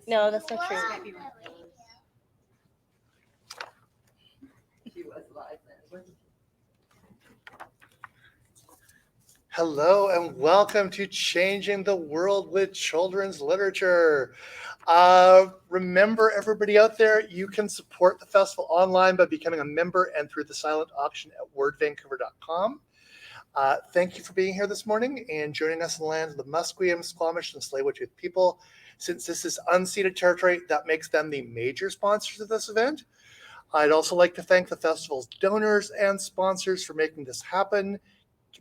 No, that's not true. Hello and welcome to Changing the World with Children's Literature. Remember, everybody out there, you can support the festival online by becoming a member and through the silent auction at wordvancouver.com. Thank you for being here this morning and joining us in the lands of the Musqueam, Squamish, and Tsleil-Waututh people. Since this is unceded territory, that makes them the major sponsors of this event. I'd also like to thank the festival's donors and sponsors for making this happen.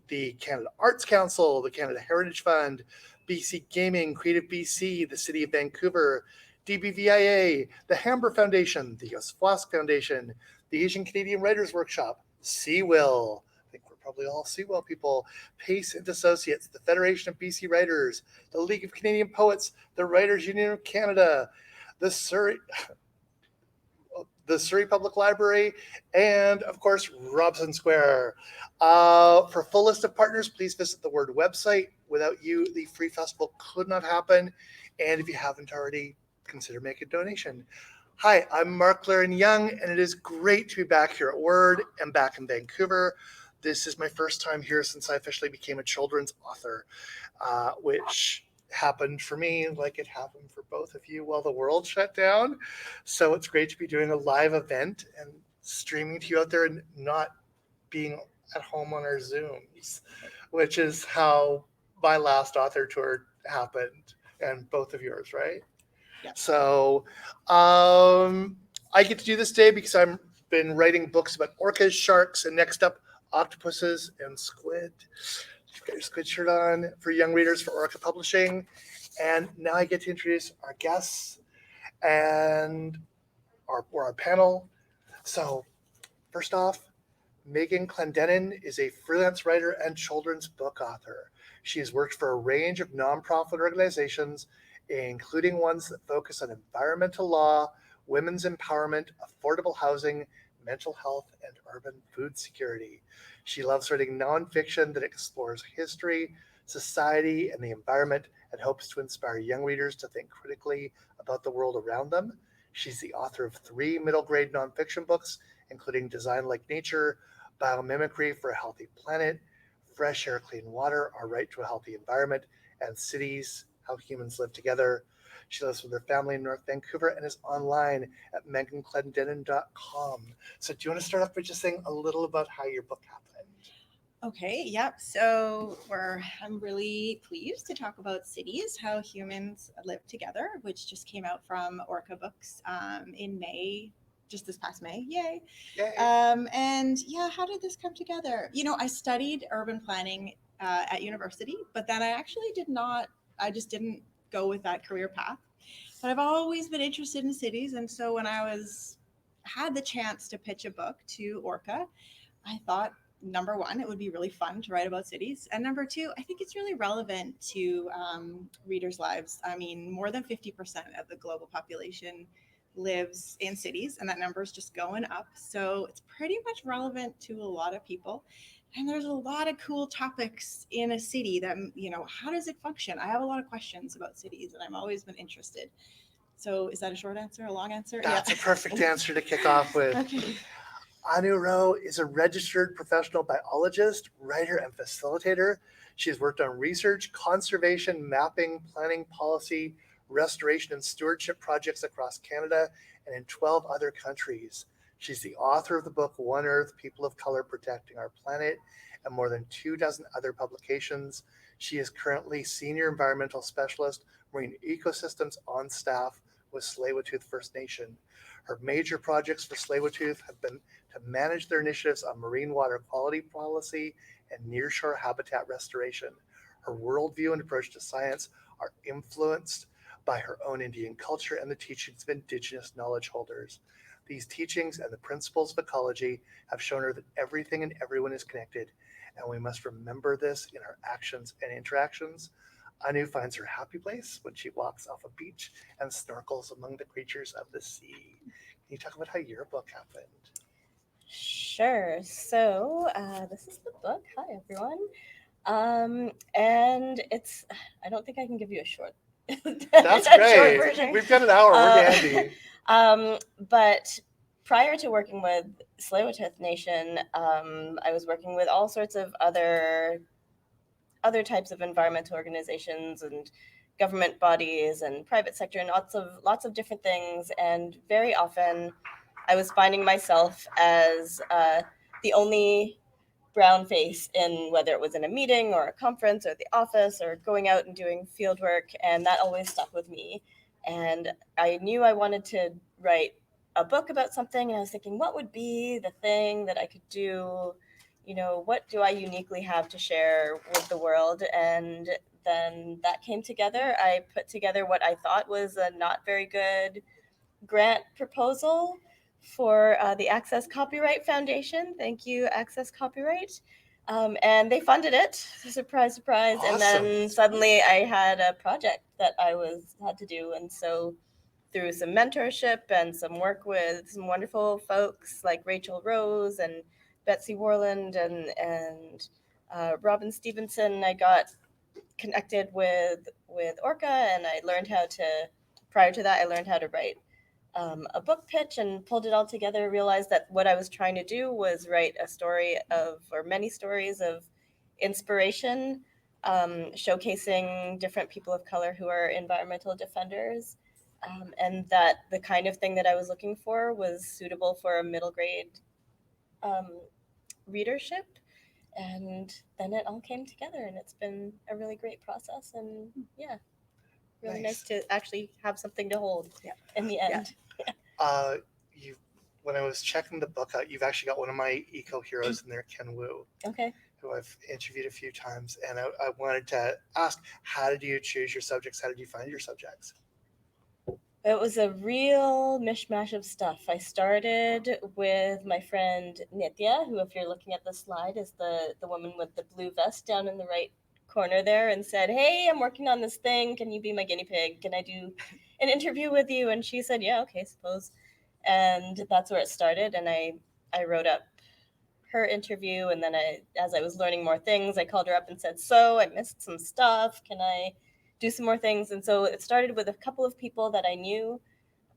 The Canada Arts Council, the Canada Heritage Fund, BC Gaming, Creative BC, the City of Vancouver, DBVIA, the Hamber Foundation, the US Flask Foundation, the Asian Canadian Writers Workshop, Seawill, I think we're probably all Seawill people, Pace and Associates, the Federation of BC Writers, the League of Canadian Poets, the Writers Union of Canada, the Surrey Public Library, and of course, Robson Square. For a full list of partners, please visit the Word website. Without you, the free festival could not happen. And if you haven't already, consider making a donation. Hi, I'm Mark Laren Young, and it is great to be back here at Word and back in Vancouver. This is my first time here since I officially became a children's author, which happened for me like it happened for both of you while the world shut down. So it's great to be doing a live event and streaming to you out there and not being at home on our Zooms, which is how my last author tour happened, and both of yours, right? Yeah. So I get to do this today because I've been writing books about orcas, sharks, and next up, octopuses and squid. You've got your squid shirt on for young readers for Orca Publishing. And now I get to introduce our guests and our panel. So first off, Megan Clendenin is a freelance writer and children's book author. She has worked for a range of nonprofit organizations, including ones that focus on environmental law, women's empowerment, affordable housing, mental health, and urban food security. She loves writing nonfiction that explores history, society, and the environment and hopes to inspire young readers to think critically about the world around them. She's the author of 3 middle grade nonfiction books, including Design Like Nature, Biomimicry for a Healthy Planet, Fresh Air, Clean Water, Our Right to a Healthy Environment, and Cities, How Humans Live Together. She lives with her family in North Vancouver and is online at meganclendenin.com. So do you want to start off by just saying a little about how your book happened? Okay, yep. So I'm really pleased to talk about Cities, How Humans Live Together, which just came out from Orca Books in May, just this past May. Yay. Yay. And yeah, how did this come together? I studied urban planning at university, but then I just didn't go with that career path. But I've always been interested in cities. And so when I had the chance to pitch a book to Orca, I thought, number one, it would be really fun to write about cities. And number two, I think it's really relevant to readers' lives. I mean, more than 50% of the global population lives in cities, and that number is just going up. So it's pretty much relevant to a lot of people. And there's a lot of cool topics in a city that, how does it function? I have a lot of questions about cities, and I've always been interested. So is that a short answer, a long answer? That's a perfect answer to kick off with. Okay. Anu Rowe is a registered professional biologist, writer, and facilitator. She has worked on research, conservation, mapping, planning, policy, restoration, and stewardship projects across Canada and in 12 other countries. She's the author of the book One Earth, People of Color Protecting Our Planet, and more than 24 other publications. She is currently Senior Environmental Specialist, Marine Ecosystems on staff with Tsleil-Waututh First Nation. Her major projects for Tsleil-Waututh have been to manage their initiatives on marine water quality policy and nearshore habitat restoration. Her worldview and approach to science are influenced by her own Indian culture and the teachings of Indigenous knowledge holders. These teachings and the principles of ecology have shown her that everything and everyone is connected, and we must remember this in our actions and interactions. Anu finds her happy place when she walks off a beach and snorkels among the creatures of the sea. Can you talk about how your book happened? Sure. So this is the book. Hi, everyone. And I don't think I can give you a short That's A short great. version. We've got an hour. We're dandy. But prior to working with Tsleil-Waututh Nation, I was working with all sorts of other types of environmental organizations and government bodies and private sector and lots of different things. And very often, I was finding myself as the only brown face in whether it was in a meeting or a conference or the office or going out and doing field work, and that always stuck with me. And I knew I wanted to write a book about something, and I was thinking, what would be the thing that I could do? What do I uniquely have to share with the world? And then that came together. I put together what I thought was a not very good grant proposal for the Access Copyright Foundation. Thank you, Access Copyright. And they funded it. Surprise, surprise. Awesome. And then suddenly I had a project that I had to do. And so through some mentorship and some work with some wonderful folks like Rachel Rose and Betsy Warland and Robin Stevenson, I got connected with Orca, and I learned how to. Prior to that, I learned how to write a book pitch and pulled it all together. Realized that what I was trying to do was write a story or many stories of inspiration, showcasing different people of color who are environmental defenders, and that the kind of thing that I was looking for was suitable for a middle grade um, readership. And then it all came together, and it's been a really great process. And yeah, really nice to actually have something to hold in the end. You, when I was checking the book out, you've actually got one of my eco heroes in there, Ken Wu, Okay. who I've interviewed a few times, and I wanted to ask, how did you choose your subjects? How did you find your subjects? It was a real mishmash of stuff. I started with my friend Nitya, who, if you're looking at the slide, is the woman with the blue vest down in the right corner there, and said, "Hey, I'm working on this thing. Can you be my guinea pig? Can I do an interview with you?" And she said, "Yeah, okay, suppose." And that's where it started. And I wrote up her interview, and then as I was learning more things, I called her up and said, "So I missed some stuff. Can I do some more things?" And so it started with a couple of people that I knew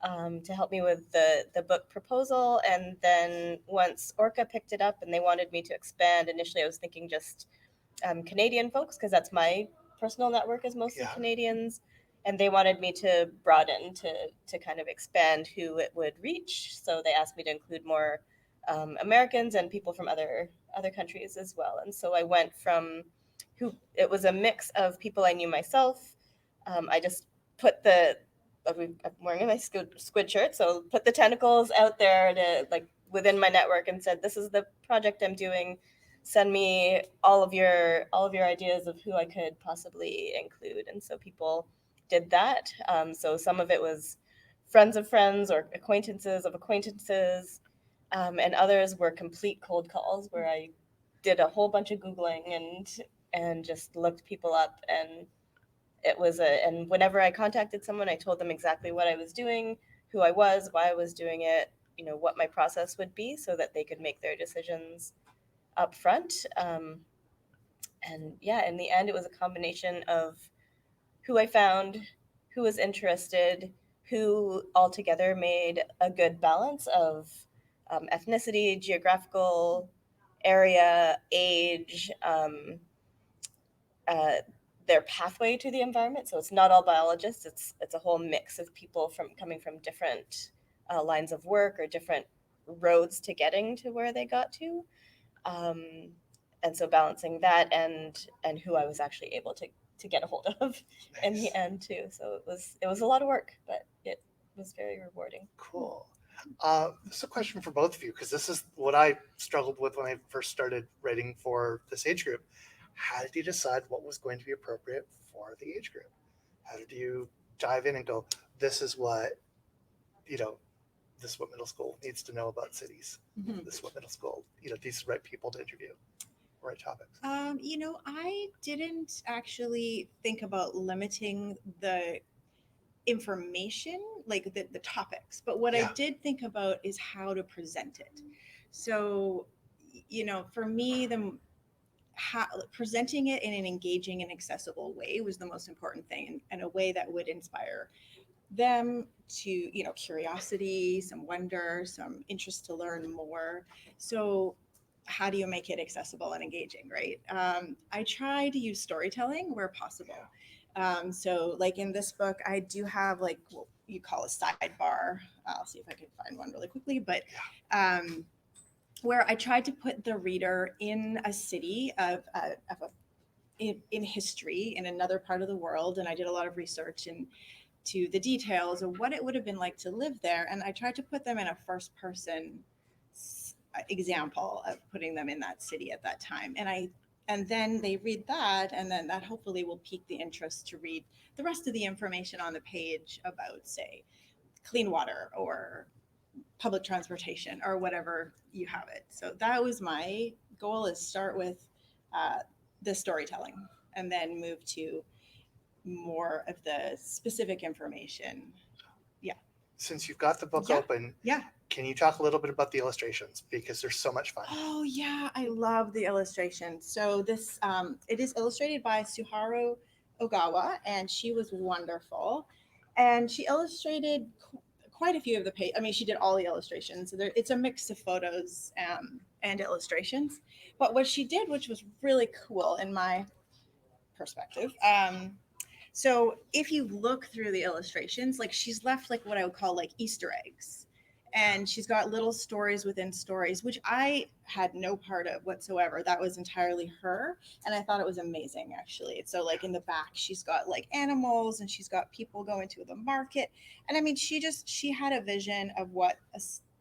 to help me with the book proposal. And then once Orca picked it up and they wanted me to expand, initially I was thinking just Canadian folks, because that's my personal network is mostly Canadians. And they wanted me to broaden to kind of expand who it would reach. So they asked me to include more Americans and people from other countries as well. And so I went from it was a mix of people I knew myself. I just put I'm wearing my squid shirt, so put the tentacles out there to within my network and said, "This is the project I'm doing. Send me all of your ideas of who I could possibly include." And so people did that. So some of it was friends of friends or acquaintances of acquaintances, and others were complete cold calls where I did a whole bunch of Googling and just looked people up. And and whenever I contacted someone, I told them exactly what I was doing, who I was, why I was doing it, what my process would be, so that they could make their decisions up front. And yeah, in the end, it was a combination of who I found, who was interested, who altogether made a good balance of ethnicity, geographical area, age, uh, their pathway to the environment. So it's not all biologists. It's a whole mix of people coming from different lines of work or different roads to getting to where they got to. Um, and so balancing that and who I was actually able to get a hold of in the end too. So it was a lot of work, but it was very rewarding. Cool. This is a question for both of you, because this is what I struggled with when I first started writing for this age group. How did you decide what was going to be appropriate for the age group? How did you dive in and go, this is what, this is what middle school needs to know about cities. Mhm. This is what middle school, these are the right people to interview, right topics. I didn't actually think about limiting the information, like the topics, but what I did think about is how to present it. So, for me, presenting it in an engaging and accessible way was the most important thing, and a way that would inspire them to, curiosity, some wonder, some interest to learn more. So how do you make it accessible and engaging, right? I try to use storytelling where possible. So like in this book, I do have like what you call a sidebar. I'll see if I can find one really quickly, but where I tried to put the reader in a city in history in another part of the world, and I did a lot of research into the details of what it would have been like to live there, and I tried to put them in a first person example of putting them in that city at that time, and then they read that, and then that hopefully will pique the interest to read the rest of the information on the page about, say, clean water or public transportation or whatever you have it. So that was my goal, is start with the storytelling and then move to more of the specific information. Since you've got the book Yeah. open, Yeah. can you talk a little bit about the illustrations, because they're so much fun? Oh yeah, I love the illustration. So this it is illustrated by Suharu Ogawa, and she was wonderful. And she illustrated quite a few of the page. I mean, she did all the illustrations. So it's a mix of photos and illustrations. But what she did, which was really cool in my perspective, so if you look through the illustrations, like she's left like what I would call like Easter eggs. And she's got little stories within stories, which I had no part of whatsoever. That was entirely her. And I thought it was amazing, actually. So, like in the back, she's got like animals, and she's got people going to the market. And I mean, she had a vision of what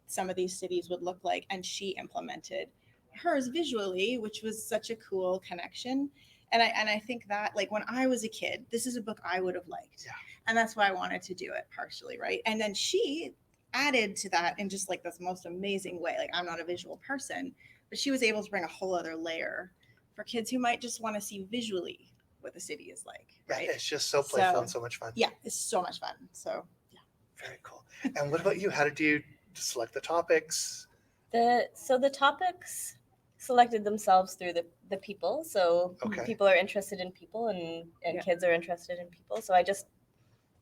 some of these cities would look like. And she implemented hers visually, which was such a cool connection. And I think that, like, when I was a kid, this is a book I would have liked. Yeah. And that's why I wanted to do it partially, right? And then she added to that in just like this most amazing way. Like, I'm not a visual person, but she was able to bring a whole other layer for kids who might just want to see visually what the city is like, right? It's just so playful and so much fun. Yeah, it's so much fun. So yeah. Very cool. And what about you? How did you select the topics? So the topics selected themselves through the people. So Okay. people are interested in people, and Yeah. kids are interested in people. So I just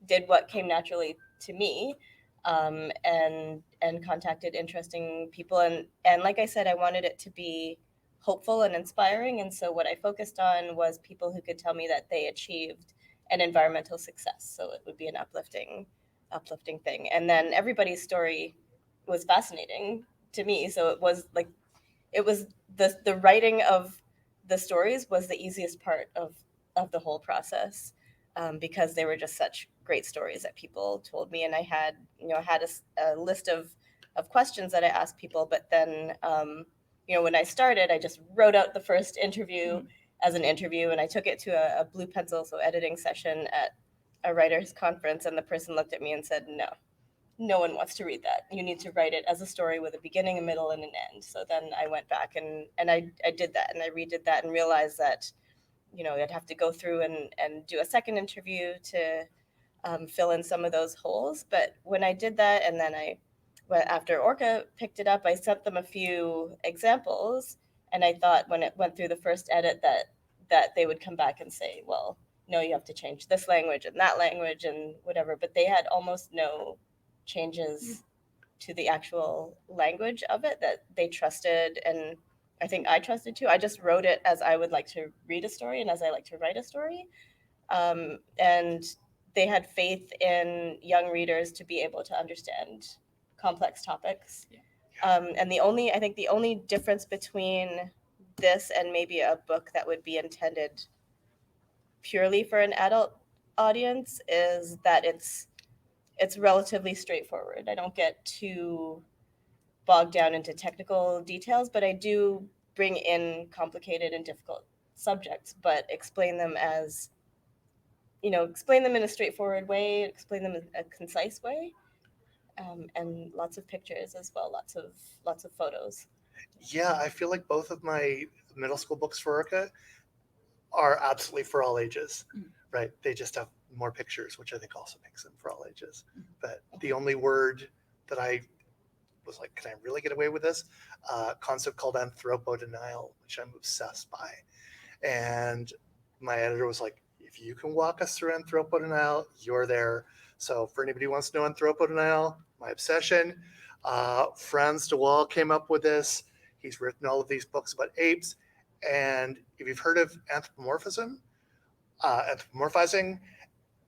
did what came naturally to me, and contacted interesting people. And like I said, I wanted it to be hopeful and inspiring. And so what I focused on was people who could tell me that they achieved an environmental success. So it would be an uplifting thing. And then everybody's story was fascinating to me. So it was the writing of the stories was the easiest part of the whole process, because they were just such great stories that people told me. And I had a list of questions that I asked people. But then when I started, I just wrote out the first interview as an interview, and I took it to a blue pencil, so editing session at a writers conference, and the person looked at me and said, no one wants to read that. You need to write it as a story with a beginning, a middle, and an end. So then I went back and I did that, and I redid that, and realized that, I'd have to go through and do a second interview to fill in some of those holes. But when I did that, and then after Orca picked it up, I sent them a few examples, and I thought when it went through the first edit that they would come back and say, well, no, you have to change this language and that language and whatever. But they had almost no changes to the actual language of it, that they trusted, and I think I trusted too. I just wrote it as I would like to read a story and as I like to write a story, and they had faith in young readers to be able to understand complex topics. And the only difference between this and maybe a book that would be intended purely for an adult audience is that it's relatively straightforward. I don't get too bogged down into technical details, but I do bring in complicated and difficult subjects, but explain them in a straightforward way, explain them in a concise way, and lots of pictures as well, lots of photos. Yeah, I feel like both of my middle school books for Orca are absolutely for all ages, right? They just have more pictures, which I think also makes them for all ages. But the only word that I was like, can I really get away with this? Concept called anthropodenial, which I'm obsessed by. And my editor was like, if you can walk us through anthropodenial, you're there. So for anybody who wants to know anthropodenial, my obsession, Franz de Waal came up with this. He's written all of these books about apes. And if you've heard of anthropomorphizing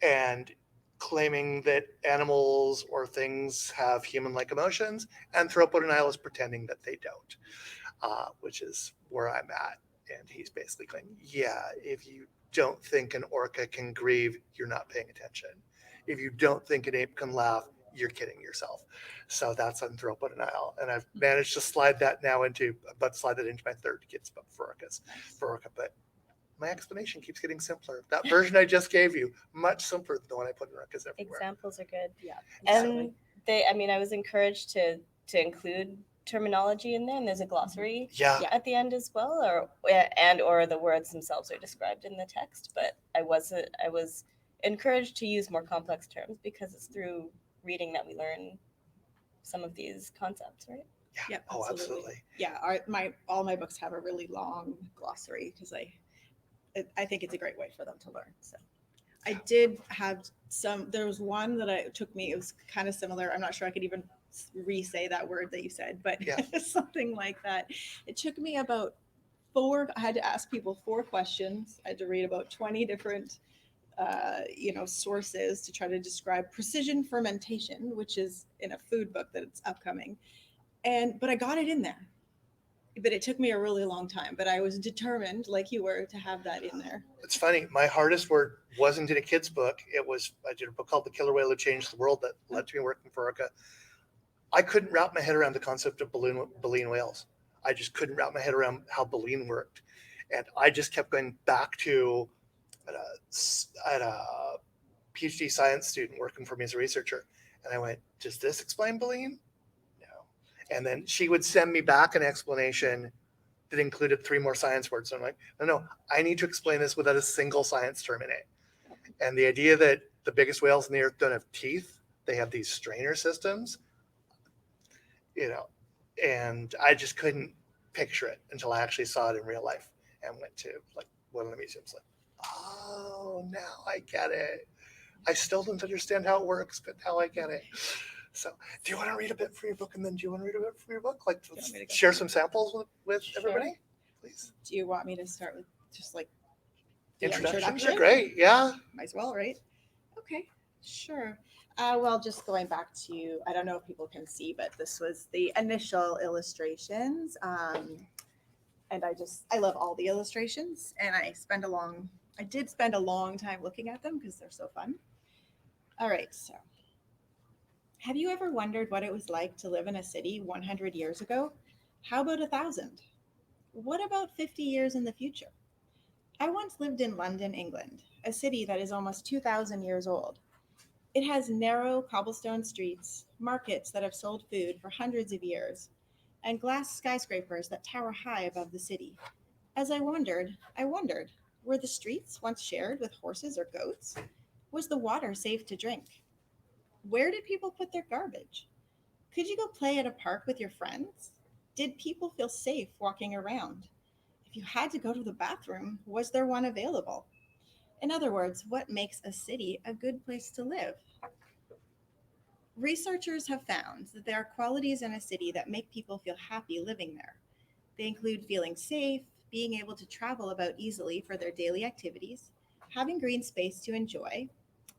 and claiming that animals or things have human-like emotions, anthropodenial is pretending that they don't, which is where I'm at. And he's basically going, yeah, if you don't think an orca can grieve, you're not paying attention. If you don't think an ape can laugh, you're kidding yourself. So that's anthropodenial. And I've managed to slide that into my third kid's book for orca. But my explanation keeps getting simpler. That version I just gave you, much simpler than the one I put in orcas everywhere. Examples are good. Yeah. And I was encouraged to include terminology in there, and there's a glossary at the end as well, or the words themselves are described in the text. But I was encouraged to use more complex terms because it's through reading that we learn some of these concepts, right? Yeah. Yep, Oh, absolutely. Yeah. All my books have a really long glossary because I think it's a great way for them to learn. So I did have there was one that it took me, it was kind of similar. I'm not sure I could even re-say that word that you said, but something like that. It took me about I had to ask people 4 questions. I had to read about 20 different sources to try to describe precision fermentation, which is in a food book that's upcoming. But I got it in there. But it took me a really long time. But I was determined, like you were, to have that in there. It's funny. My hardest word wasn't in a kid's book. I did a book called The Killer Whale Who Changed the World that led to me working for Orca. I couldn't wrap my head around the concept of baleen whales. I just couldn't wrap my head around how baleen worked. And I just kept going back to at a PhD science student working for me as a researcher. And I went, does this explain baleen? And then she would send me back an explanation that included 3 more science words. And I'm like, no, I need to explain this without a single science term in it. And the idea that the biggest whales in the earth don't have teeth, they have these strainer systems, and I just couldn't picture it until I actually saw it in real life and went to like one of the museums. Like, oh, now I get it. I still don't understand how it works, but now I get it. So, do you want to read a bit for your book, and then do you want to read a bit for your book? Like, share some samples with everybody, please. Do you want me to start with just like the introductions are great? Yeah, might as well, right? Okay, sure. Well, just going back to, I don't know if people can see, but this was the initial illustrations, and I love all the illustrations, and I did spend a long time looking at them because they're so fun. All right, so. Have you ever wondered what it was like to live in a city 100 years ago? How about 1,000? What about 50 years in the future? I once lived in London, England, a city that is almost 2,000 years old. It has narrow cobblestone streets, markets that have sold food for hundreds of years, and glass skyscrapers that tower high above the city. As I wondered, were the streets once shared with horses or goats? Was the water safe to drink? Where did people put their garbage? Could you go play at a park with your friends? Did people feel safe walking around? If you had to go to the bathroom, was there one available? In other words, what makes a city a good place to live? Researchers have found that there are qualities in a city that make people feel happy living there. They include feeling safe, being able to travel about easily for their daily activities, having green space to enjoy,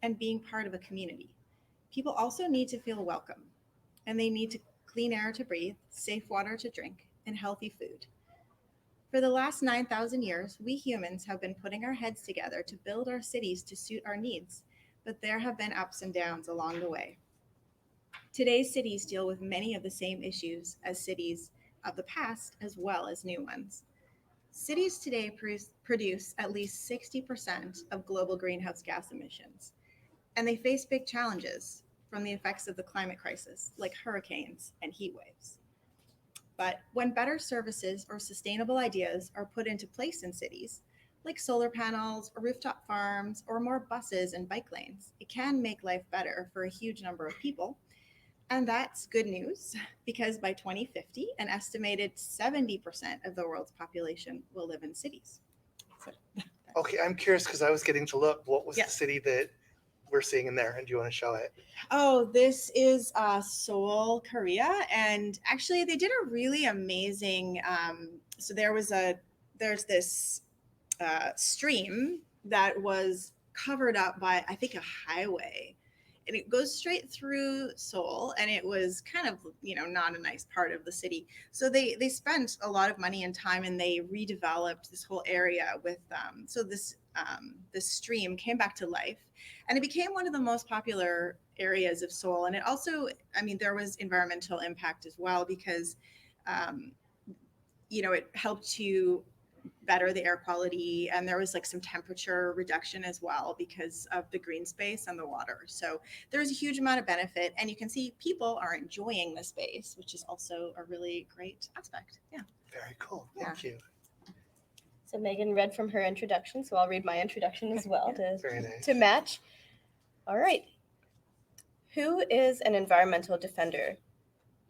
and being part of a community. People also need to feel welcome, and they need clean air to breathe, safe water to drink, and healthy food. For the last 9,000 years, we humans have been putting our heads together to build our cities to suit our needs, but there have been ups and downs along the way. Today's cities deal with many of the same issues as cities of the past, as well as new ones. Cities today produce at least 60% of global greenhouse gas emissions, and they face big challenges from the effects of the climate crisis, like hurricanes and heat waves. But when better services or sustainable ideas are put into place in cities, like solar panels or rooftop farms or more buses and bike lanes, it can make life better for a huge number of people, And that's good news because by 2050, an estimated 70% of the world's population will live in cities. So, Okay, I'm curious because I was getting to look. What was the Yes. city that we're seeing in there? And do you want to show it? Oh, this is Seoul, Korea, and actually they did a really amazing. So there's this stream that was covered up by I think a highway, and it goes straight through Seoul, and it was kind of not a nice part of the city. So they spent a lot of money and time, and they redeveloped this whole area with so this stream came back to life, and it became one of the most popular areas of Seoul. And it also, I mean, there was environmental impact as well because um, it helped to better the air quality, and there was like some temperature reduction as well because of the green space and the water. So there's a huge amount of benefit, and you can see people are enjoying the space, which is also a really great aspect. Yeah. Very cool. Thank you. So Megan read from her introduction, so I'll read my introduction as well Very nice. to match. All right. Who is an environmental defender?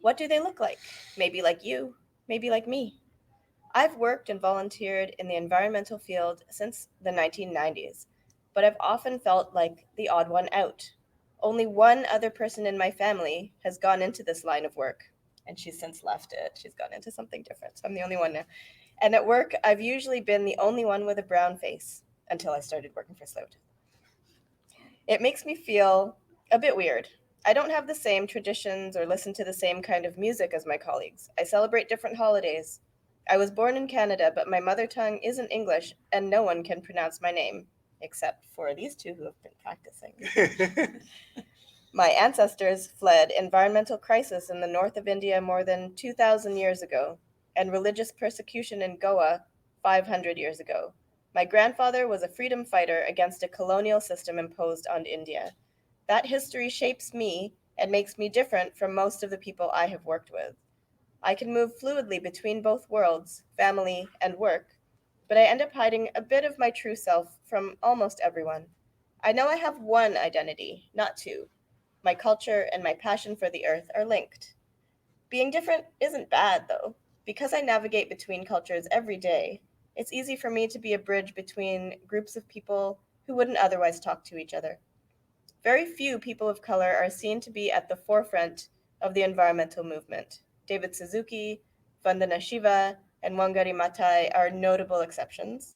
What do they look like? Maybe like you, maybe like me. I've worked and volunteered in the environmental field since the 1990s, but I've often felt like the odd one out. Only one other person in my family has gone into this line of work, and she's since left it. She's gone into something different, so I'm the only one now. And at work, I've usually been the only one with a brown face until I started working for Sloat. It makes me feel a bit weird. I don't have the same traditions or listen to the same kind of music as my colleagues. I celebrate different holidays. I was born in Canada, but my mother tongue isn't English, and no one can pronounce my name, except for these two who have been practicing. My ancestors fled environmental crisis in the north of India more than 2,000 years ago, and religious persecution in Goa 500 years ago. My grandfather was a freedom fighter against a colonial system imposed on India. That history shapes me and makes me different from most of the people I have worked with. I can move fluidly between both worlds, family and work, but I end up hiding a bit of my true self from almost everyone. I know I have one identity, not two. My culture and my passion for the earth are linked. Being different isn't bad, though. Because I navigate between cultures every day, it's easy for me to be a bridge between groups of people who wouldn't otherwise talk to each other. Very few people of color are seen to be at the forefront of the environmental movement. David Suzuki, Vandana Shiva, and Wangari Maathai are notable exceptions.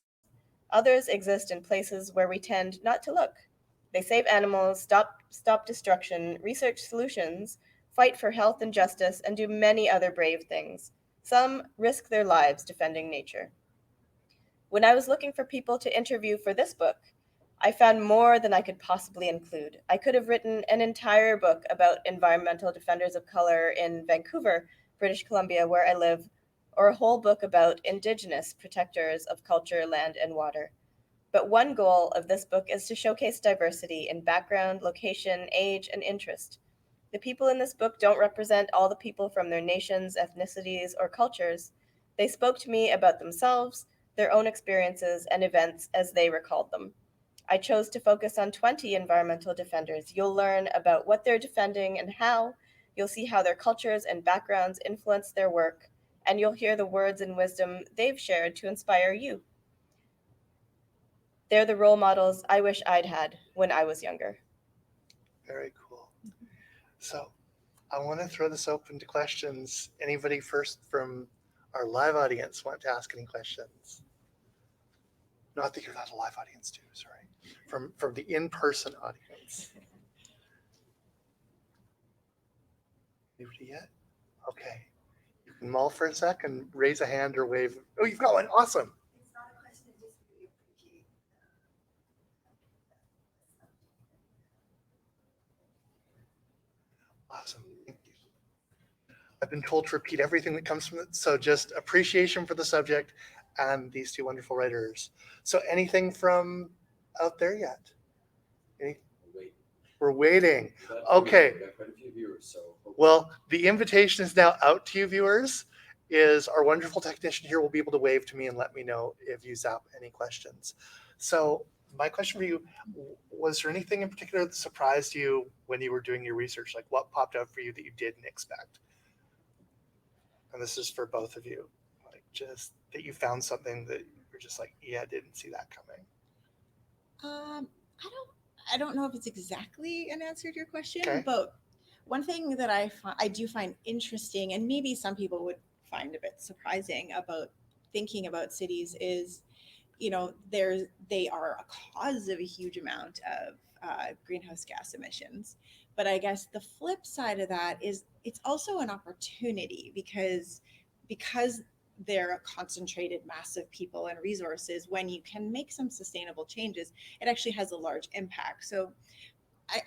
Others exist in places where we tend not to look. They save animals, stop destruction, research solutions, fight for health and justice, and do many other brave things. Some risk their lives defending nature. When I was looking for people to interview for this book, I found more than I could possibly include. I could have written an entire book about environmental defenders of color in Vancouver, British Columbia, where I live, or a whole book about Indigenous protectors of culture, land, and water. But one goal of this book is to showcase diversity in background, location, age, and interest. The people in this book don't represent all the people from their nations, ethnicities, or cultures. They spoke to me about themselves, their own experiences, and events as they recalled them. I chose to focus on 20 environmental defenders. You'll learn about what they're defending and how. You'll see how their cultures and backgrounds influence their work, and you'll hear the words and wisdom they've shared to inspire you. They're the role models I wish I'd had when I was younger. Very cool. So I want to throw this open to questions. Anybody first from our live audience want to ask any questions? Not that you're not a live audience too, sorry. From the in-person audience. Anybody yet? Okay. You can mull for a sec and raise a hand or wave. Oh, you've got one. Awesome. It's not a question, just really appreciate Awesome. Thank you. I've been told to repeat everything that comes from it. So just appreciation for the subject and these two wonderful writers. So anything from out there yet? We're waiting. Okay. We got quite a few viewers, so. Well, the invitation is now out to you, viewers. Is our wonderful technician here will be able to wave to me and let me know if you zap any questions. So my question for you, was there anything in particular that surprised you when you were doing your research? Like what popped out for you that you didn't expect? And this is for both of you. Like just that you found something that you're just like, yeah, I didn't see that coming. Um, I don't know if it's exactly an answer to your question, Okay. but one thing that I do find interesting, and maybe some people would find a bit surprising about thinking about cities, is they are a cause of a huge amount of greenhouse gas emissions. But I guess the flip side of that is it's also an opportunity because they're a concentrated mass of people and resources. When you can make some sustainable changes, it actually has a large impact. So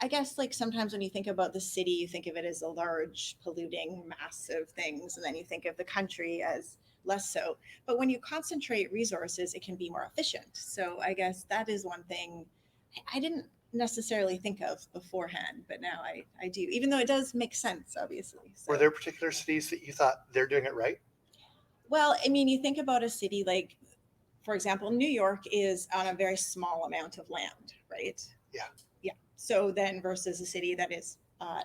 I guess like sometimes when you think about the city, you think of it as a large, polluting, massive things, and then you think of the country as less so. But when you concentrate resources, it can be more efficient. So I guess that is one thing I didn't necessarily think of beforehand, but now I do, even though it does make sense, obviously. So, Were there particular cities that you thought they're doing it right? well, I mean, you think about a city like, for example, New York is on a very small amount of land, right? Yeah. Yeah. So then versus a city that is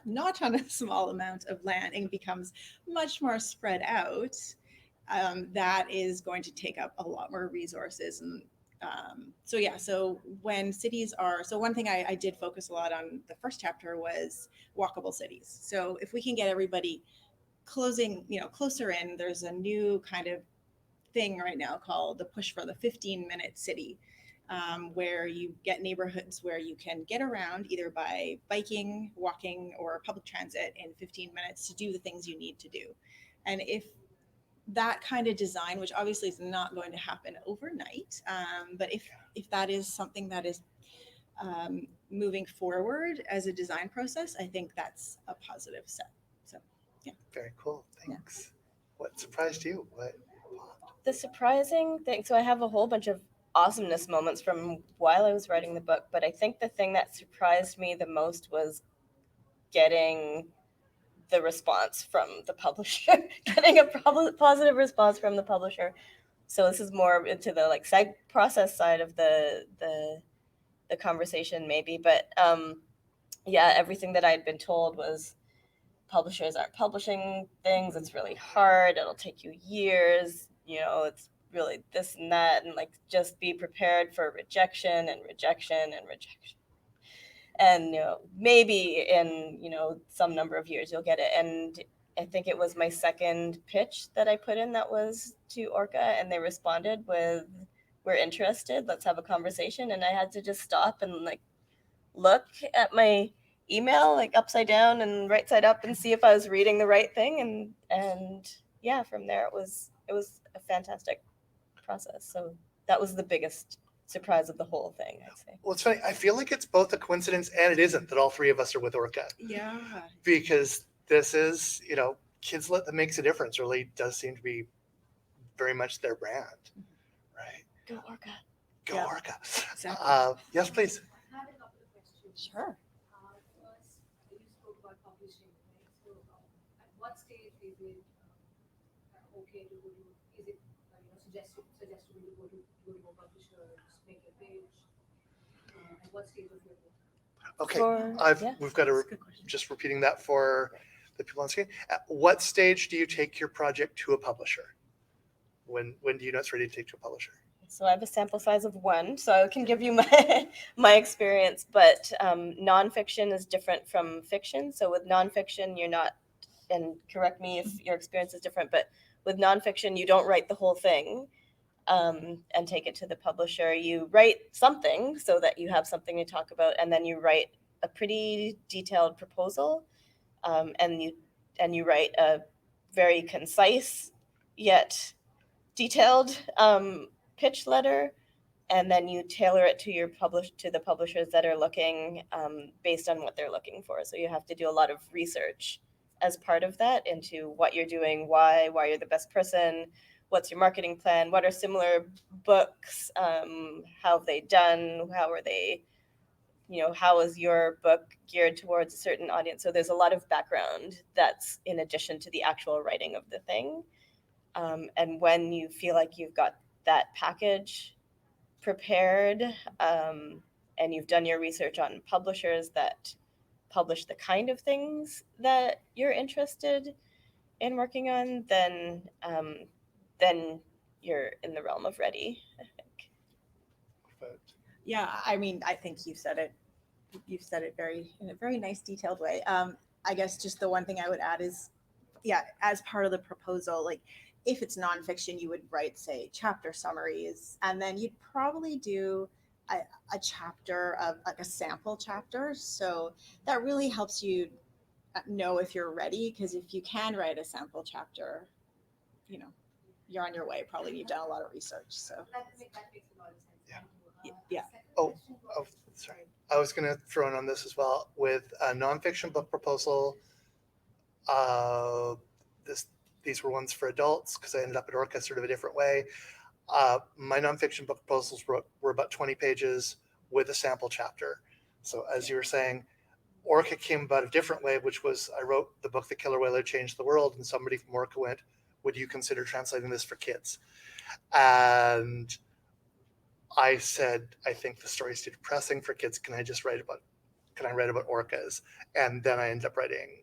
not on a small amount of land and becomes much more spread out, that is going to take up a lot more resources. And so, yeah, so when cities are, so one thing I did focus a lot on the first chapter was walkable cities. So if we can get everybody closer in, there's a new kind of thing right now called the push for the 15-minute city, where you get neighborhoods where you can get around either by biking, walking, or public transit in 15 minutes to do the things you need to do. And if that kind of design, which obviously is not going to happen overnight, but if that is something that is moving forward as a design process, I think that's a positive step. So, yeah. Very cool. Thanks. What surprised you? What? The surprising thing, so I have a whole bunch of awesomeness moments from while I was writing the book, but I think the thing that surprised me the most was getting the response from the publisher, getting a positive response from the publisher. So this is more into the like process side of the conversation maybe, but yeah, everything that I had been told was publishers aren't publishing things. It's really hard. It'll take you years. It's really this and that, and like just be prepared for rejection and rejection and rejection. And maybe in some number of years you'll get it. And I think it was my second pitch that I put in that was to Orca, and they responded with, "We're interested. Let's have a conversation." And I had to just stop and like look at my email like upside down and right side up and see if I was reading the right thing, and yeah, from there it was a fantastic process. So that was the biggest surprise of the whole thing, I'd say. Well, it's funny. I feel like it's both a coincidence and it isn't that all three of us are with Orca, Yeah. because this is, Kidslit that makes a difference really does seem to be very much their brand, right? Go Orca. Go Yeah. Orca. Exactly. Yes, please. I have a couple of questions. Sure. First, you spoke about publishing, right? So, at what stage is it okay to go to? Is it suggestible to go to a publisher, just make a page? At what stage of your book? Okay, Yeah. we've got to That's a good question. just repeating that for the people on screen. At what stage do you take your project to a publisher? When do you know it's ready to take to a publisher? So I have a sample size of one, so I can give you my experience. But nonfiction is different from fiction. So with nonfiction, you're not, and correct me if your experience is different, but with nonfiction, you don't write the whole thing and take it to the publisher. You write something so that you have something to talk about, and then you write a pretty detailed proposal, and you write a very concise yet detailed pitch letter, and then you tailor it to the publishers that are looking based on what they're looking for. So you have to do a lot of research as part of that into what you're doing, why you're the best person, what's your marketing plan, what are similar books, how have they done, how are they, how is your book geared towards a certain audience. So there's a lot of background that's in addition to the actual writing of the thing. And when you feel like you've got that package prepared, and you've done your research on publishers that publish the kind of things that you're interested in working on, then you're in the realm of ready, I think. But Yeah, I mean, I think you've said it. You've said it in a very nice, detailed way. I guess just the one thing I would add is, yeah, as part of the proposal, like if it's nonfiction, you would write, say, chapter summaries, and then you'd probably do a, a chapter of like a sample chapter. So that really helps you know if you're ready, because if you can write a sample chapter, you know, you're on your way. Probably you've done a lot of research. So That makes a lot of sense. Yeah. Thank you. Yeah. Second Oh, question was- sorry. I was going to throw in on this as well with a nonfiction book proposal. Uh, these were ones for adults because I ended up at Orca sort of a different way. My nonfiction book proposals were about 20 pages with a sample chapter. So as you were saying, Orca came about a different way, which was I wrote the book The Killer Whaler Changed the World, and somebody from Orca went, would you consider translating this for kids? And I said, I think the story's too depressing for kids. Can I write about orcas? And then I ended up writing,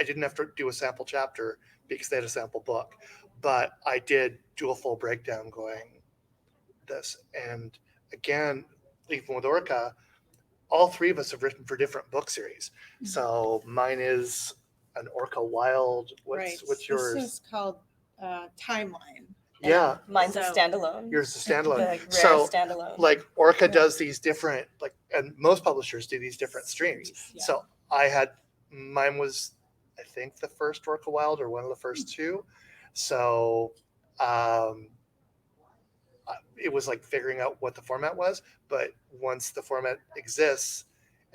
I didn't have to do a sample chapter because they had a sample book, but I did do a full breakdown going this. And again, even with Orca, all three of us have written for different book series. So mine is an Orca Wild. What's yours? This is called Timeline. Yeah. Mine's a So- standalone. Yours is a standalone. The rare So, standalone. like Orca does these different, like, and most publishers do these different streams. Yeah. So mine was, I think, the first Orca Wild or one of the first two. So it was like figuring out what the format was. But once the format exists,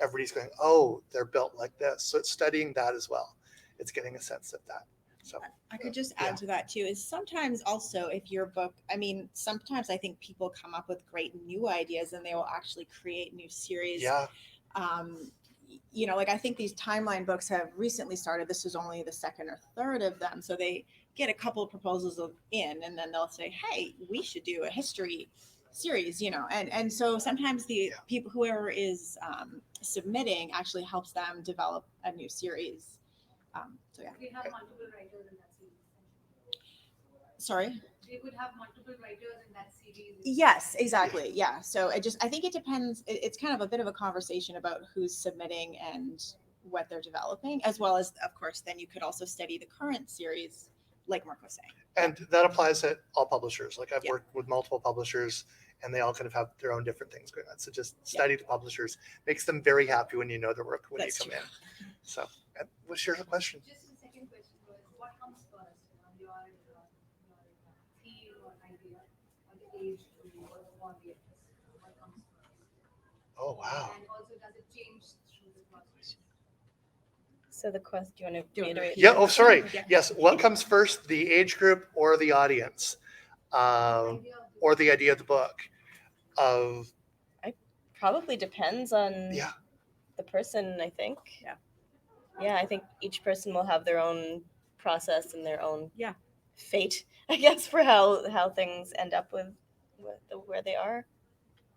everybody's going, oh, they're built like this. So it's studying that as well. It's getting a sense of that. So I could just add to that too, is sometimes also if your book, I mean, sometimes I think people come up with great new ideas and they will actually create new series. yeah, You know, like I think these timeline books have recently started. This is only the second or third of them. So they get a couple of proposals in and then they'll say, hey, we should do a history series, you know. And so sometimes the people, whoever is submitting actually helps them develop a new series. So yeah. We have multiple writers in that series. Sorry. We would have multiple writers in that series. Yes, exactly. Yeah. So I think it depends. It's kind of a bit of a conversation about who's submitting and what they're developing, as well as, of course, then you could also study the current series, like Mark was saying. and that applies at all publishers. Like I've Yeah. worked with multiple publishers and they all kind of have their own different things going on. So just study the publishers, makes them very happy when you know their work when That's you come true. in. So what's your question? Just the second question was, what comes first? Your theme or idea, or the age group or the audience? What comes first? Oh, wow. And also, does it change through the process? So the question, do you want to Do you want to reiterate? repeat Yeah. Oh, sorry. Yeah. Yes. What comes first, the age group or the audience? Idea of the Or the idea of the book of, Probably depends on yeah. the person, I think. Yeah. Yeah, I think each person will have their own process and their own Yeah. fate, I guess, for how things end up with where they are.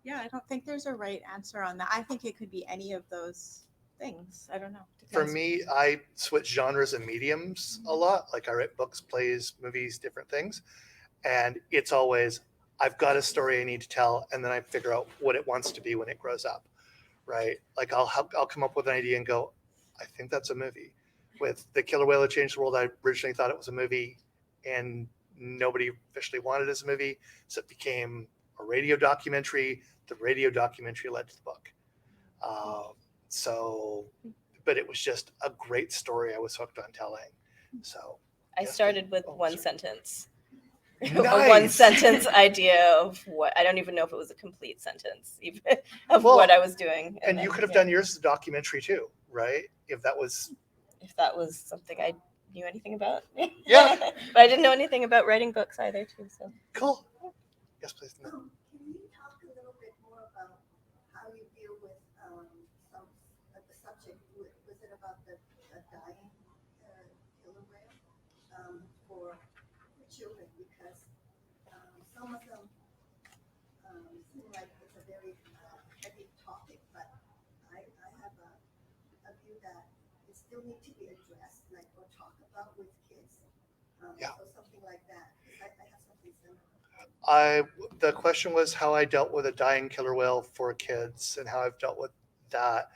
Yeah, I don't think there's a right answer on that. I think it could be any of those things. I don't know. For Depends. me, I switch genres and mediums a lot. Like I write books, plays, movies, different things. And it's always, I've got a story I need to tell, and then I figure out what it wants to be when it grows up, right? Like I'll come up with an idea and go, I think that's a movie. With The Killer Whale That Changed the World, I originally thought it was a movie, and nobody officially wanted it as a movie, so it became a radio documentary. The radio documentary led to the book. But it was just a great story I was hooked on telling. So I Yes, started with oh, one sorry. sentence. A Nice. one sentence idea of what, I don't even know if it was a complete sentence even of Well, what I was doing. And then, you could have yeah, done yours as a documentary too, right? If that was, if that was something I knew anything about. Yeah. But I didn't know anything about writing books either too, so. cool. Yes, please. No. Can you talk a little bit more about how you deal with some of the subject? Was it about the dying killer whale for children? Because some of them seem like it's a very heavy topic, but I have a view that it still need to be addressed, like, or talk about with kids. Yeah. So something like that. 'Cause I have something similar. The question was how I dealt with a dying killer whale for kids and how I've dealt with that.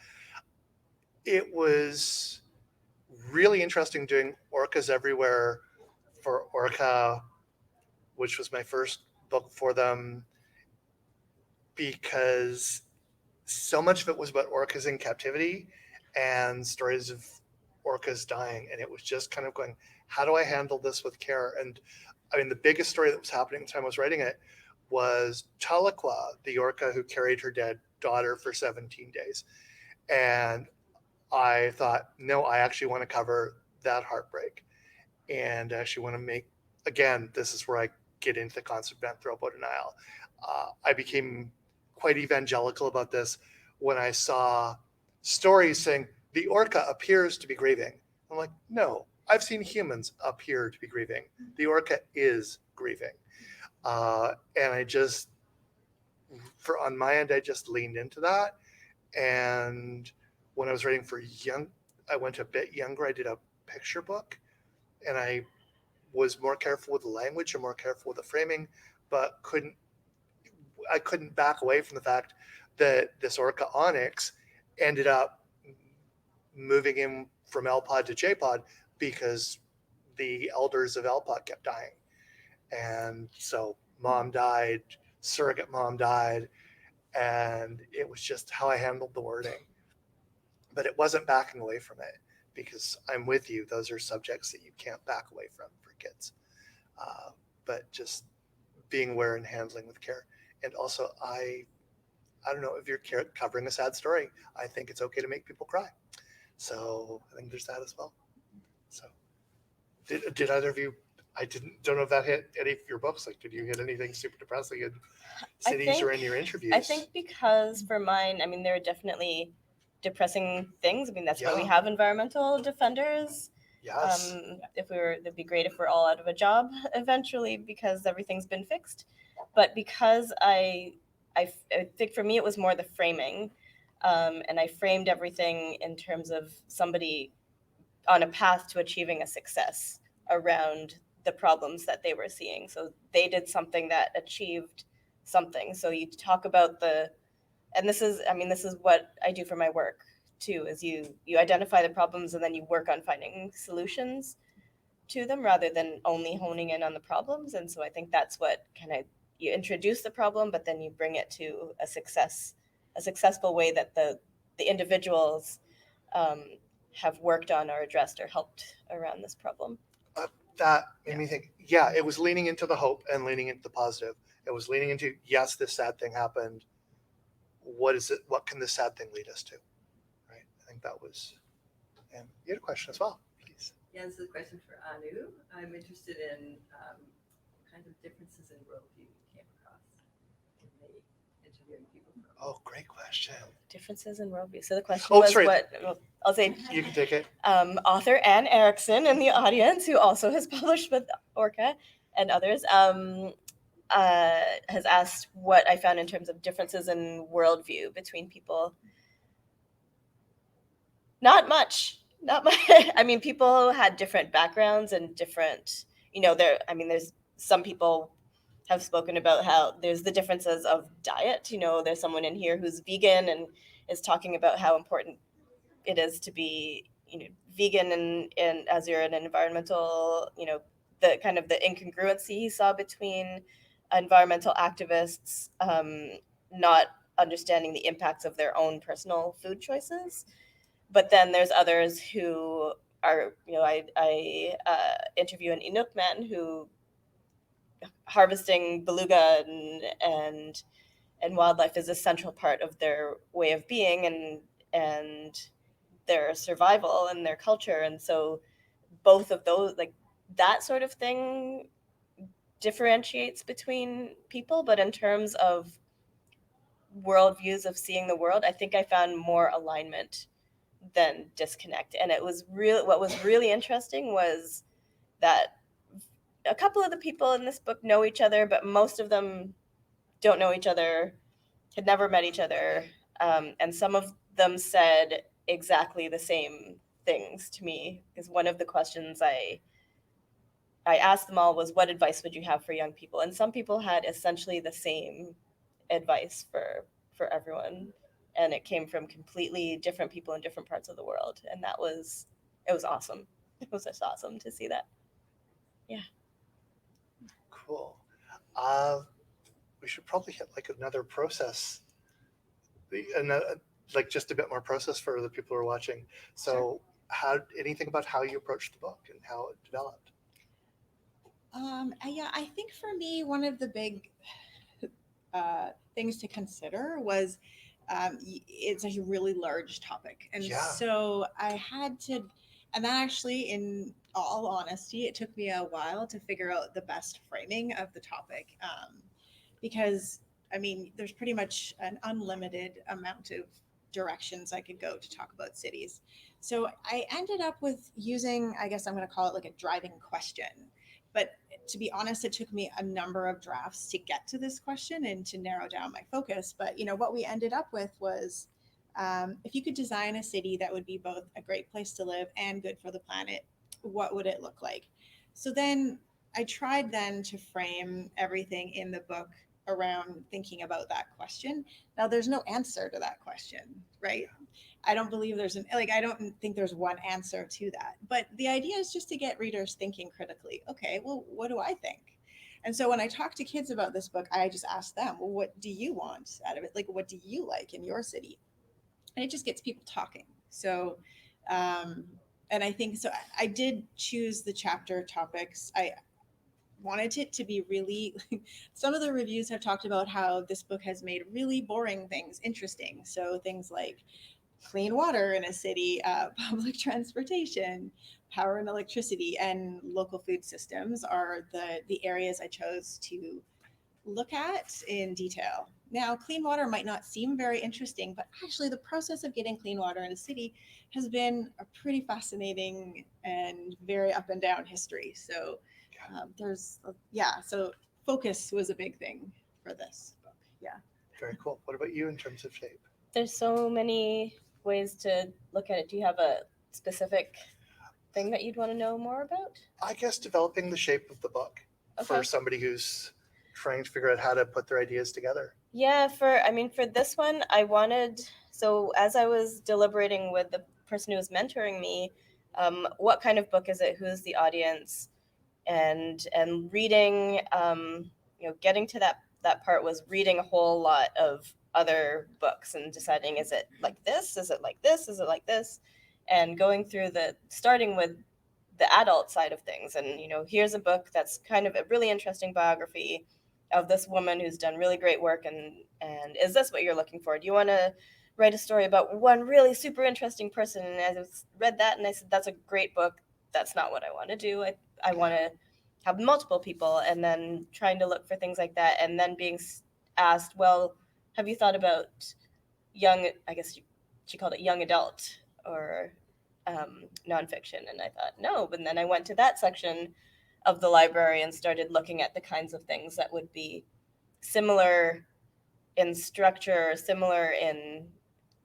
It was really interesting doing Orcas Everywhere for Orca, which was my first book for them, because so much of it was about orcas in captivity and stories of orcas dying. And it was just kind of going, how do I handle this with care? And I mean, the biggest story that was happening at the time I was writing it was Tahlequah, the orca who carried her dead daughter for 17 days. And I thought, no, I actually want to cover that heartbreak. And I actually want to make, again, this is where I get into the concept of anthropodenial. I became quite evangelical about this when I saw stories saying the orca appears to be grieving. I'm like, no, I've seen humans appear to be grieving. The orca is grieving. And I just, on my end, I just leaned into that. And when I was writing for young, I went a bit younger. I did a picture book, and I was more careful with the language and more careful with the framing, but I couldn't back away from the fact that this orca onyx ended up moving him from L pod to J pod because the elders of L pod kept dying. And so mom died, surrogate mom died, and it was just how I handled the wording. But it wasn't backing away from it, because I'm with you. Those are subjects that you can't back away from for kids. But just being aware and handling with care. And also, I don't know if you're covering a sad story. I think it's okay to make people cry. So I think there's that as well. So did either of you? Don't know if that hit any of your books. Like, did you hit anything super depressing in cities or in your interviews? I think because for mine, I mean, there are definitely depressing things. I mean, that's why we have environmental defenders. Yes. It'd be great if we're all out of a job eventually because everything's been fixed. But because I think for me it was more the framing, and I framed everything in terms of somebody on a path to achieving a success around the problems that they were seeing. So they did something that achieved something. So you talk about and this is what I do for my work too, is you identify the problems and then you work on finding solutions to them rather than only honing in on the problems. And so I think that's what kind of, you introduce the problem, but then you bring it to a successful way that the individuals have worked on or addressed or helped around this problem. That made me think, yeah, it was leaning into the hope and leaning into the positive. It was leaning into, yes, this sad thing happened. What is it? What can this sad thing lead us to? Right. I think that was, and you had a question as well, please. Yeah, this is a question for Anu. I'm interested in kind of differences in worldview you came across in the interviewing people from. Oh, great question. Differences in worldview. So the question was sorry. well, I'll say You can take it. Author Anne Erickson in the audience, who also has published with Orca and others, has asked what I found in terms of differences in worldview between people. Not much. I mean, people had different backgrounds and different, there's some people have spoken about how there's the differences of diet. There's someone in here who's vegan and is talking about how important it is to be, vegan and as you're an environmental, the kind of the incongruency he saw between environmental activists not understanding the impacts of their own personal food choices. But then there's others who are, I interview an Inuk man who harvesting beluga and wildlife is a central part of their way of being and their survival and their culture. And so both of those, like that sort of thing, differentiates between people. But in terms of worldviews of seeing the world, I think I found more alignment than disconnect. And what was really interesting was that a couple of the people in this book know each other, but most of them don't know each other had never met each other, and some of them said exactly the same things to me. Because one of the questions I asked them all was, "What advice would you have for young people?" And some people had essentially the same advice for everyone, and it came from completely different people in different parts of the world, and it was awesome. It was just awesome to see that. Cool. We should probably hit like another process, and like just a bit more process for the people who are watching. So, how anything about how you approached the book and how it developed? Yeah, I think for me, one of the big things to consider was it's a really large topic. And Yeah. so I had to, and that actually, in all honesty, it took me a while to figure out the best framing of the topic. Because, I mean, there's pretty much an unlimited amount of directions I could go to talk about cities. So I ended up with using, I guess I'm going to call it like a driving question. But to be honest, it took me a number of drafts to get to this question and to narrow down my focus. But what we ended up with was, if you could design a city that would be both a great place to live and good for the planet, what would it look like? So then I tried then to frame everything in the book around thinking about that question. Now, there's no answer to that question, right? I don't believe I don't think there's one answer to that. But the idea is just to get readers thinking critically. Okay, well, what do I think? And so when I talk to kids about this book, I just ask them, well, what do you want out of it? Like, what do you like in your city? And it just gets people talking. So, and I think so. I did choose the chapter topics. I wanted it to be really, some of the reviews have talked about how this book has made really boring things interesting. So things like clean water in a city, public transportation, power and electricity, and local food systems are the areas I chose to look at in detail. Now, clean water might not seem very interesting, but actually, the process of getting clean water in a city has been a pretty fascinating and very up and down history. So, so focus was a big thing for this book. Yeah. Very cool. What about you in terms of shape? There's so many ways to look at it. Do you have a specific thing that you'd want to know more about? I guess developing the shape of the book for Okay. somebody who's trying to figure out how to put their ideas together. Yeah, for this one, so as I was deliberating with the person who was mentoring me, what kind of book is it? Who's the audience? And reading, getting to that part was reading a whole lot of other books and deciding, is it like this? Is it like this? Is it like this? And going through starting with the adult side of things. And, here's a book that's kind of a really interesting biography of this woman who's done really great work. And is this what you're looking for? Do you want to write a story about one really super interesting person? And I read that and I said, that's a great book. That's not what I want to do. I want to have multiple people, and then trying to look for things like that. And then being asked, well, have you thought about young, I guess she called it young adult or nonfiction. And I thought, no. But then I went to that section of the library and started looking at the kinds of things that would be similar in structure, similar in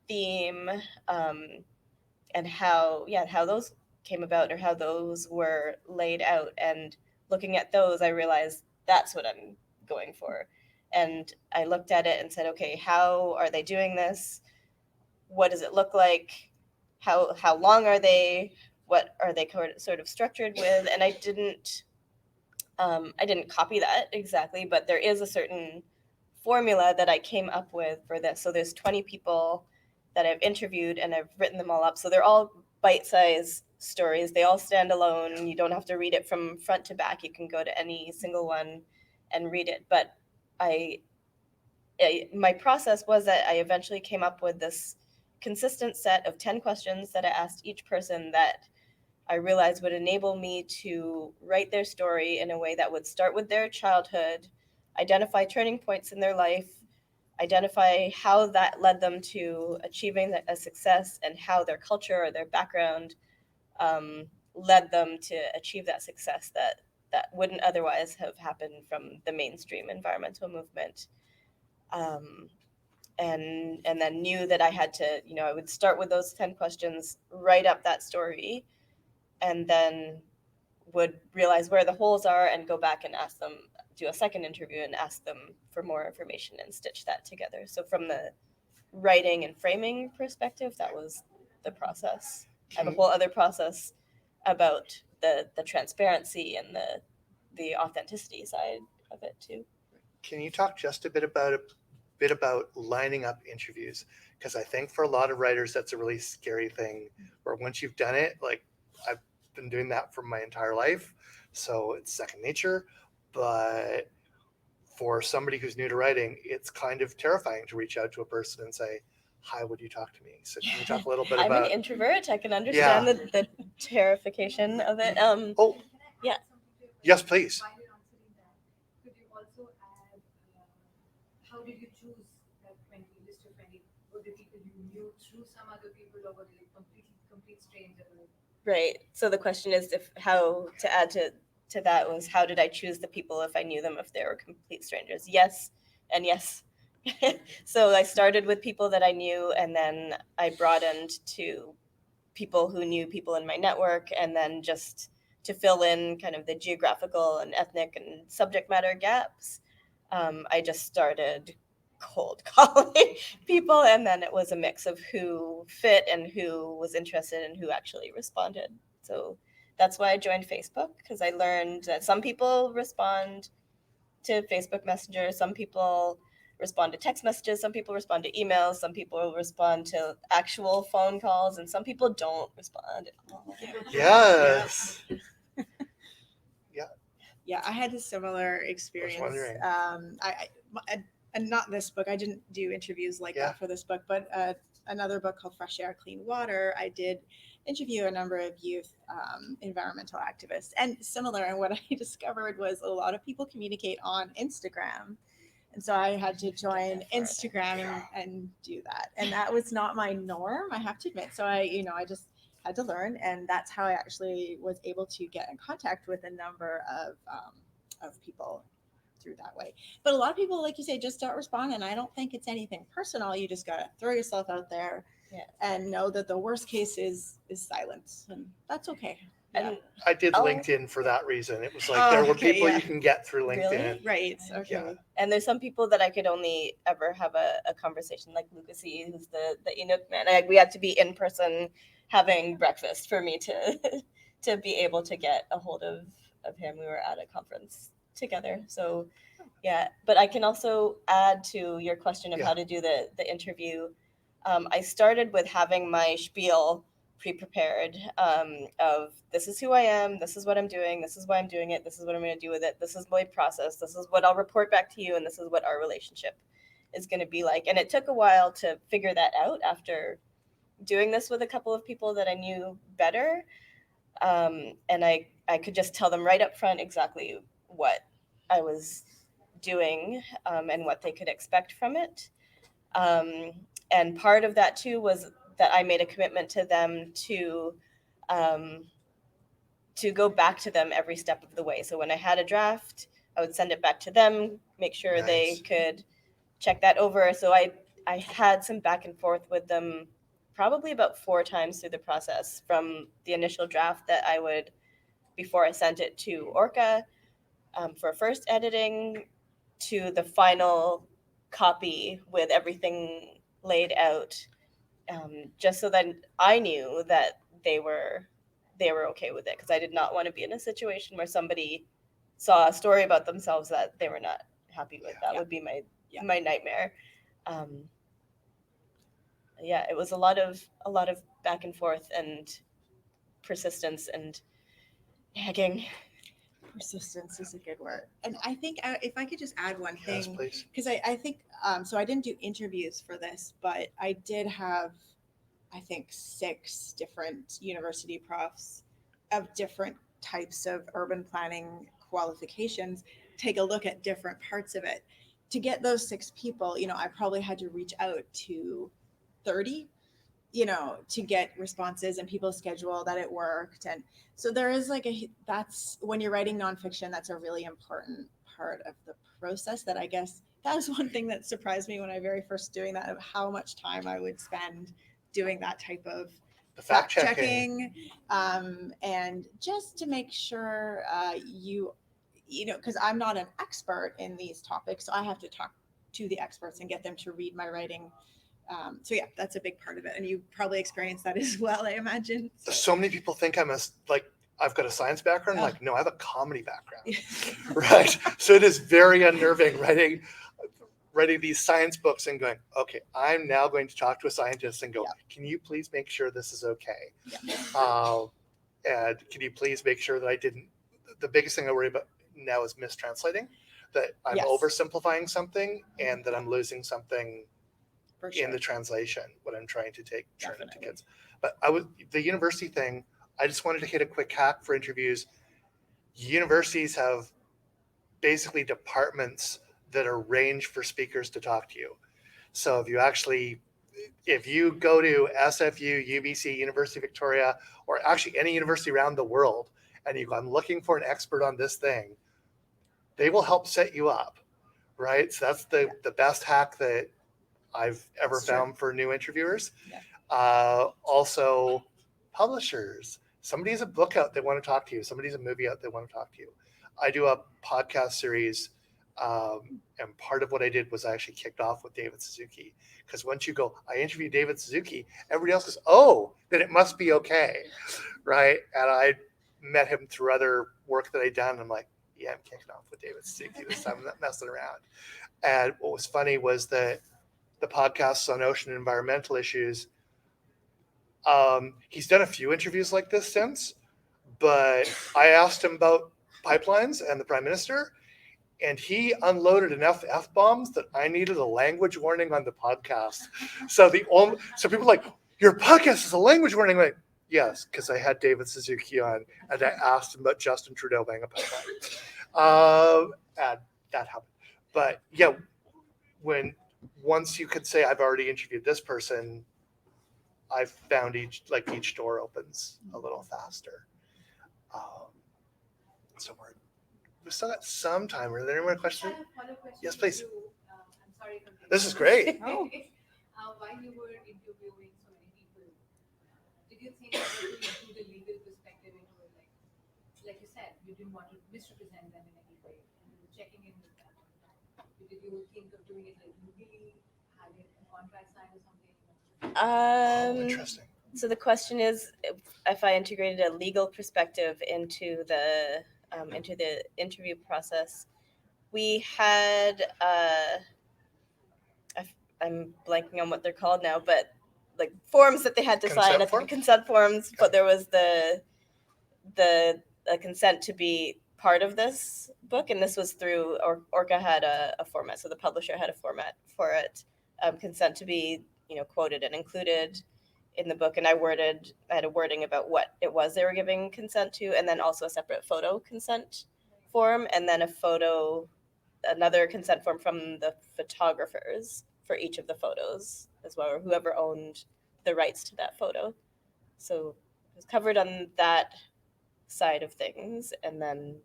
theme, and how those came about or how those were laid out. And looking at those, I realized that's what I'm going for. And I looked at it and said, okay, how are they doing this? What does it look like? How long are they? What are they sort of structured with? And I didn't copy that exactly, but there is a certain formula that I came up with for this. So there's 20 people that I've interviewed and I've written them all up. So they're all bite-sized stories. They all stand alone. You don't have to read it from front to back. You can go to any single one and read it. But my process was that I eventually came up with this consistent set of 10 questions that I asked each person that I realized would enable me to write their story in a way that would start with their childhood, identify turning points in their life, identify how that led them to achieving a success, and how their culture or their background led them to achieve that success that wouldn't otherwise have happened from the mainstream environmental movement. and then knew that I had to, I would start with those 10 questions, write up that story, and then would realize where the holes are and go back and ask them, do a second interview and ask them for more information and stitch that together. So from the writing and framing perspective, that was the process. I have a whole other process about the transparency and the authenticity side of it too. Can you talk just a bit about lining up interviews? Because I think for a lot of writers, that's a really scary thing. Where once you've done it, like I've been doing that for my entire life, so it's second nature. But for somebody who's new to writing, it's kind of terrifying to reach out to a person and say, "Hi, would you talk to me?" So can you talk a little bit I'm about? an introvert. I can understand the terrification of it. Oh, yeah. Yes, please. While you're answering that, could you also add how did you choose that 20 list of 20? Were the people you knew through some other people, or were they complete strangers? Right. So the question is if how to add to that was how did I choose the people if I knew them if they were complete strangers? Yes and yes. So I started with people that I knew, and then I broadened to people who knew people in my network, and then just to fill in kind of the geographical and ethnic and subject matter gaps, I just started cold calling people, and then it was a mix of who fit and who was interested and who actually responded. So that's why I joined Facebook, because I learned that some people respond to Facebook Messenger, some people respond to text messages, some people respond to emails, some people respond to actual phone calls, and some people don't respond at all. Yes. Yeah, I had a similar experience. wondering. And not this book. I didn't do interviews like Yeah. that for this book, but another book called Fresh Air, Clean Water. I did interview a number of youth environmental activists, and similar. And what I discovered was a lot of people communicate on Instagram. And so I had to join Instagram and do that. And that was not my norm, I have to admit. So I just had to learn. And that's how I actually was able to get in contact with a number of people through that way. But a lot of people, like you say, just don't respond. And I don't think it's anything personal. You just got to throw yourself out there and know that the worst case is silence. And that's okay. And I did Oh. LinkedIn for that reason. It was like there were okay, people yeah. you can get through LinkedIn. Really? Right. Okay. Yeah. And there's some people that I could only ever have a conversation, like Lucasy, who's the Inuk man. We had to be in person having breakfast for me to to be able to get a hold of him. We were at a conference together. So yeah, but I can also add to your question of Yeah. how to do the interview. I started with having my spiel pre-prepared of this is who I am, this is what I'm doing, this is why I'm doing it, this is what I'm going to do with it, this is my process, this is what I'll report back to you, and this is what our relationship is going to be like. And it took a while to figure that out after doing this with a couple of people that I knew better. And I could just tell them right up front exactly what I was doing and what they could expect from it. And part of that too was that I made a commitment to them to go back to them every step of the way. So when I had a draft, I would send it back to them, make sure they Nice. could check that over. So I had some back and forth with them probably about 4 times through the process, from the initial draft that I would, before I sent it to Orca for first editing, to the final copy with everything laid out, just so that I knew that they were okay with it, because I did not want to be in a situation where somebody saw a story about themselves that they were not happy with. That would be my nightmare. Yeah, it was a lot of back and forth and persistence and nagging. Persistence is a good word. And I think if I could just add one Yes, thing, please. because I think, so I didn't do interviews for this, but I did have, I think, 6 different university profs of different types of urban planning qualifications take a look at different parts of it. To get those 6 people, I probably had to reach out to 30, to get responses, and people's schedule that it worked. And so there is that's when you're writing nonfiction, that's a really important part of the process that I guess that was one thing that surprised me when I very first doing that, of how much time I would spend doing that type of The fact checking. and just to make sure you know, because I'm not an expert in these topics, so I have to talk to the experts and get them to read my writing. So yeah, that's a big part of it, and you probably experienced that as well, I imagine. So many people think I've got a science background. Oh. Like, no, I have a comedy background, right? So it is very unnerving writing these science books and going, okay, I'm now going to talk to a scientist and go, can you please make sure this is okay? And can you please make sure that I didn't, the biggest thing I worry about now is mistranslating, that I'm oversimplifying something and that I'm losing something in the translation when I'm trying to turn it to kids. But the university thing, I just wanted to hit a quick hack for interviews. Universities have basically departments that arrange for speakers to talk to you. So if you go to SFU, UBC, University of Victoria, or actually any university around the world, and you go, I'm looking for an expert on this thing, they will help set you up, right? So that's the best hack that I've ever found for new interviewers. Also, publishers. Somebody has a book out they want to talk to you. Somebody has a movie out they want to talk to you. I do a podcast series, and part of what I did was I actually kicked off with David Suzuki, because once you go, I interviewed David Suzuki, everybody else goes, oh, then it must be okay, right? And I met him through other work that I'd done. And I'm like, yeah, I'm kicking off with David Suzuki this time. I'm not messing around. And what was funny was that the podcasts on ocean and environmental issues, he's done a few interviews like this since, but I asked him about pipelines and the Prime Minister, and he unloaded enough F-bombs that I needed a language warning on the podcast. So people are like, your podcast is a language warning. I'm like, yes, because I had David Suzuki on and I asked him about Justin Trudeau buying a pipeline. And that happened. But yeah, once you could say I've already interviewed this person, I've found each door opens a little faster. So we've still got some time. Are there any more questions? Yes, please. I'm sorry. This is great. While you were interviewing so many people, did you think that you include a legal perspective into it? Like you said, you didn't want to misrepresent them in any way, and you were checking in with them. Did you think of doing it like legally, having a contract signed or something? Interesting. So the question is, if I integrated a legal perspective into the interview process. We had I'm blanking on what they're called now, but like forms that they had to sign, consent forms. But there was the consent to be part of this book, and this was through Orca had a format, so the publisher had a format for it, consent to be quoted and included in the book, and I had a wording about what it was they were giving consent to, and then also a separate photo consent form, and then another consent form from the photographers for each of the photos as well, or whoever owned the rights to that photo. So it was covered on that side of things, and then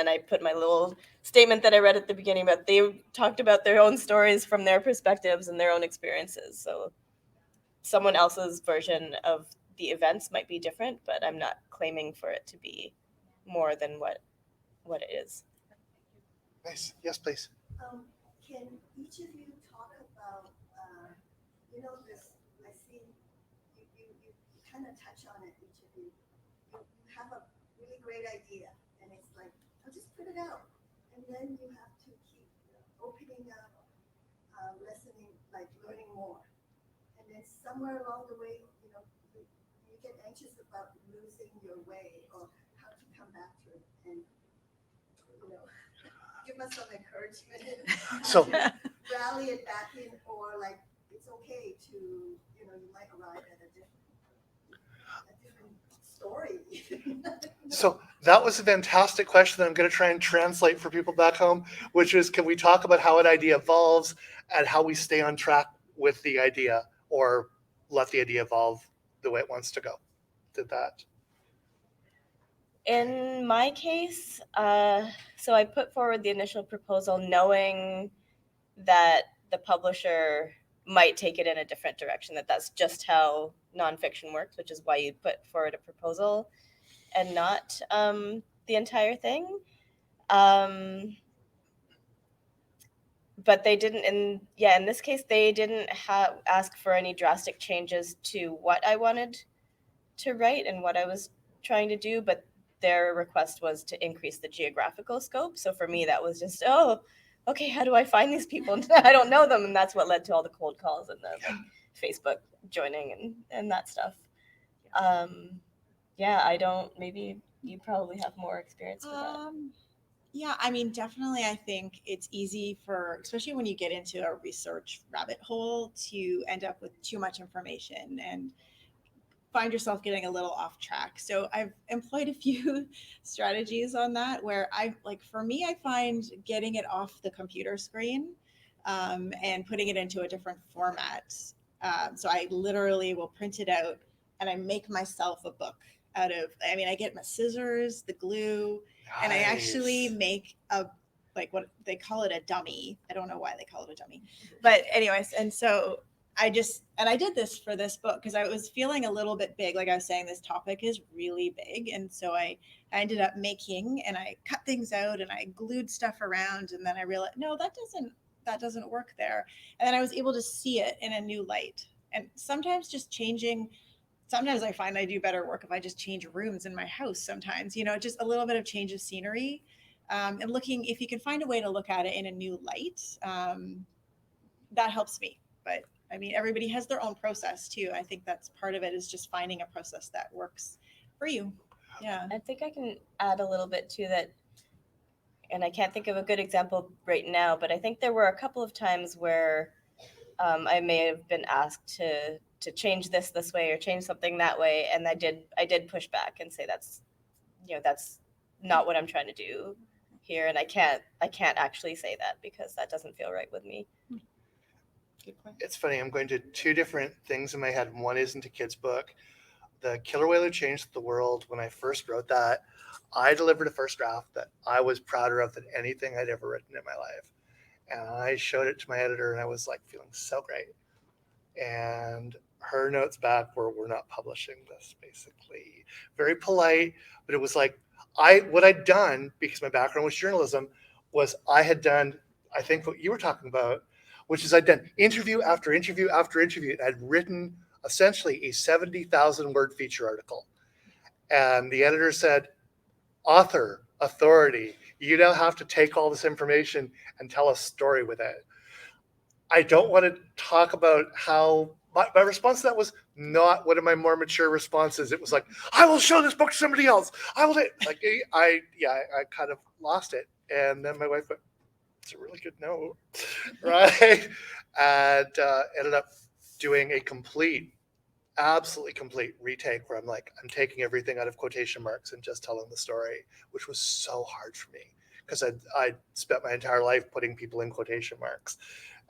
I put my little statement that I read at the beginning about they talked about their own stories from their perspectives and their own experiences. So someone else's version of the events might be different, but I'm not claiming for it to be more than what it is. Nice. Yes, please. Can each of you talk about, this, I see you kind of touch on it, each of you. You have a really great idea, and it's like, I'll just put it out. And then you have to keep opening up, listening, like learning more. And then somewhere along the way, you get anxious about losing your way or how to come back to it. And, give us some encouragement. So Rally it back in, or like it's okay to, you might arrive at a different story. So that was a fantastic question that I'm going to try and translate for people back home, which is, can we talk about how an idea evolves and how we stay on track with the idea, or let the idea evolve the way it wants to go? Did that? In my case, so I put forward the initial proposal knowing that the publisher might take it in a different direction, that that's just how nonfiction works, which is why you put forward a proposal and not the entire thing. But they didn't, in this case, they didn't ask for any drastic changes to what I wanted to write and what I was trying to do, but their request was to increase the geographical scope. So for me, that was just, oh, okay, how do I find these people? I don't know them, and that's what led to all the cold calls and the like Facebook joining and that stuff. Yeah, I don't. Maybe you probably have more experience with that. Yeah, I mean, definitely, I think it's easy for, especially when you get into a research rabbit hole, to end up with too much information and find yourself getting a little off track. So I've employed a few strategies on that where for me, I find getting it off the computer screen and putting it into a different format. So I literally will print it out and I make myself a book out of, I mean, I get my scissors, the glue, and I actually make a, like what they call it, a dummy. I don't know why they call it a dummy, but anyways, and so I did this for this book because I was feeling a little bit big. Like I was saying, this topic is really big. And so I ended up making, and I cut things out and I glued stuff around. And then I realized, no, that doesn't work there. And then I was able to see it in a new light. And sometimes sometimes I find I do better work if I just change rooms in my house sometimes, just a little bit of change of scenery. And looking, if you can find a way to look at it in a new light, that helps me. But I mean, everybody has their own process too. I think that's part of it, is just finding a process that works for you. Yeah. I think I can add a little bit to that, and I can't think of a good example right now, but I think there were a couple of times where I may have been asked to change this way or change something that way, and I did push back and say that's not what I'm trying to do here, and I can't actually say that because that doesn't feel right with me. Good point. It's funny. I'm going to two different things in my head. One isn't a kid's book. The Killer Whale Who Changed the World. When I first wrote that, I delivered a first draft that I was prouder of than anything I'd ever written in my life. And I showed it to my editor, and I was like feeling so great. And her notes back were, "We're not publishing this," basically. Very polite, but it was like what I'd done, because my background was journalism, was I had done, I think, what you were talking about, which is I'd done interview after interview after interview. And I'd written essentially a 70,000 word feature article. And the editor said, "Author, authority, you now have to take all this information and tell a story with it." I don't want to talk about how my response to that was not one of my more mature responses. It was like, "I will show this book to somebody else. I will." Like, I kind of lost it. And then my wife went, "It's a really good note." Right. And ended up doing a absolutely complete retake where I'm taking everything out of quotation marks and just telling the story, which was so hard for me because I'd spent my entire life putting people in quotation marks.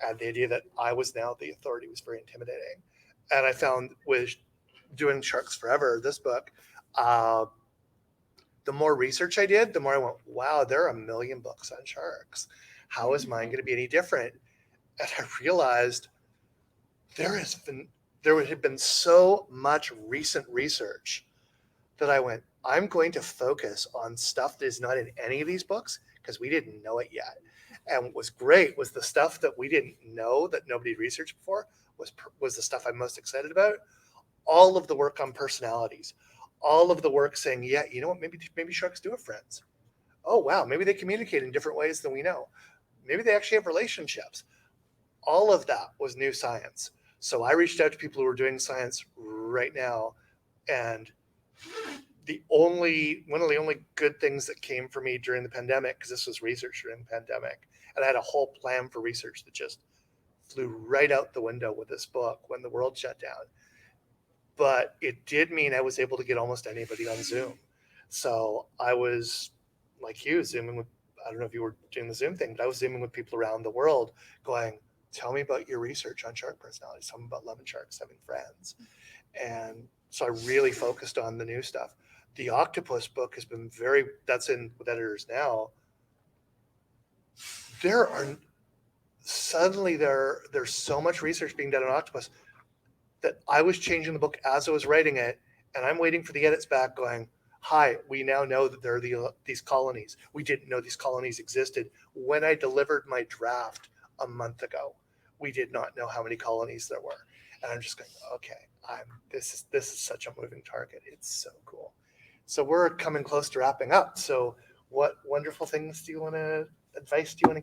And the idea that I was now the authority was very intimidating. And I found with doing Sharks Forever, this book, the more research I did, the more I went, wow, there are a million books on sharks. How is mine going to be any different? And I realized there had been so much recent research that I went, I'm going to focus on stuff that is not in any of these books because we didn't know it yet. And what was great was the stuff that we didn't know that nobody had researched before was the stuff I'm most excited about. All of the work on personalities, all of the work saying, yeah, you know what, maybe sharks do have friends. Oh, wow, maybe they communicate in different ways than we know. Maybe they actually have relationships. All of that was new science. So I reached out to people who are doing science right now, and one of the only good things that came for me during the pandemic, because this was research during the pandemic, and I had a whole plan for research that just flew right out the window with this book when the world shut down. But it did mean I was able to get almost anybody on Zoom. So I was, like you, Zooming with, I don't know if you were doing the Zoom thing, but I was Zooming with people around the world going, tell me about your research on shark personalities, tell me about lemon sharks having friends. And so I really focused on the new stuff. The octopus book has been that's in with editors now. There's so much research being done on octopus that I was changing the book as I was writing it, and I'm waiting for the edits back going, hi, we now know that there are these colonies. We didn't know these colonies existed. When I delivered my draft a month ago, we did not know how many colonies there were. And I'm just going, okay, this is such a moving target. It's so cool. So we're coming close to wrapping up. So what wonderful advice do you want to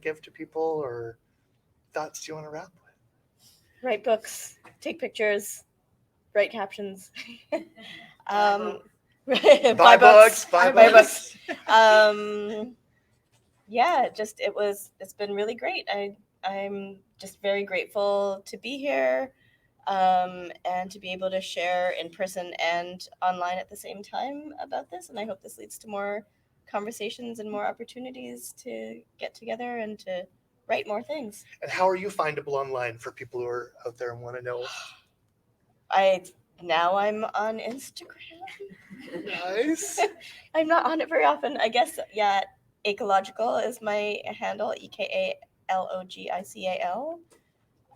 give to people, or thoughts do you want to wrap with? Write books, take pictures, write captions. Buy Buy books. Buy Buy books. Yeah, it's been really great. I'm just very grateful to be here, and to be able to share in person and online at the same time about this. And I hope this leads to more conversations and more opportunities to get together and to write more things. And how are you findable online for people who are out there and want to know? I'm on Instagram. Nice. I'm not on it very often. I guess, yeah, ecological is my handle, EKALOGICAL.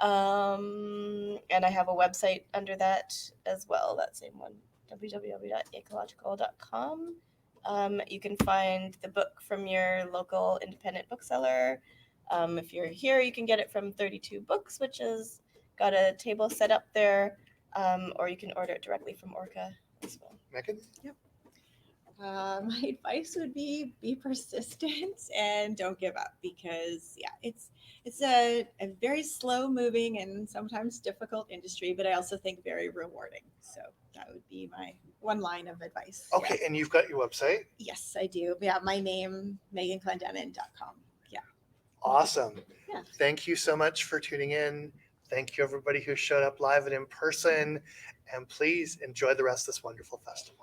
And I have a website under that as well, that same one, www.ecological.com. You can find the book from your local independent bookseller. If you're here, you can get it from 32 Books, which has got a table set up there, or you can order it directly from Orca as well. Megan? My advice would be persistent and don't give up, because it's a very slow moving and sometimes difficult industry, but I also think very rewarding. So that would be my one line of advice. Okay, and you've got your website? Yes, I do. Yeah, my name, meganclendenin.com. Yeah. Awesome. Yeah. Thank you so much for tuning in. Thank you, everybody who showed up live and in person. And please enjoy the rest of this wonderful festival.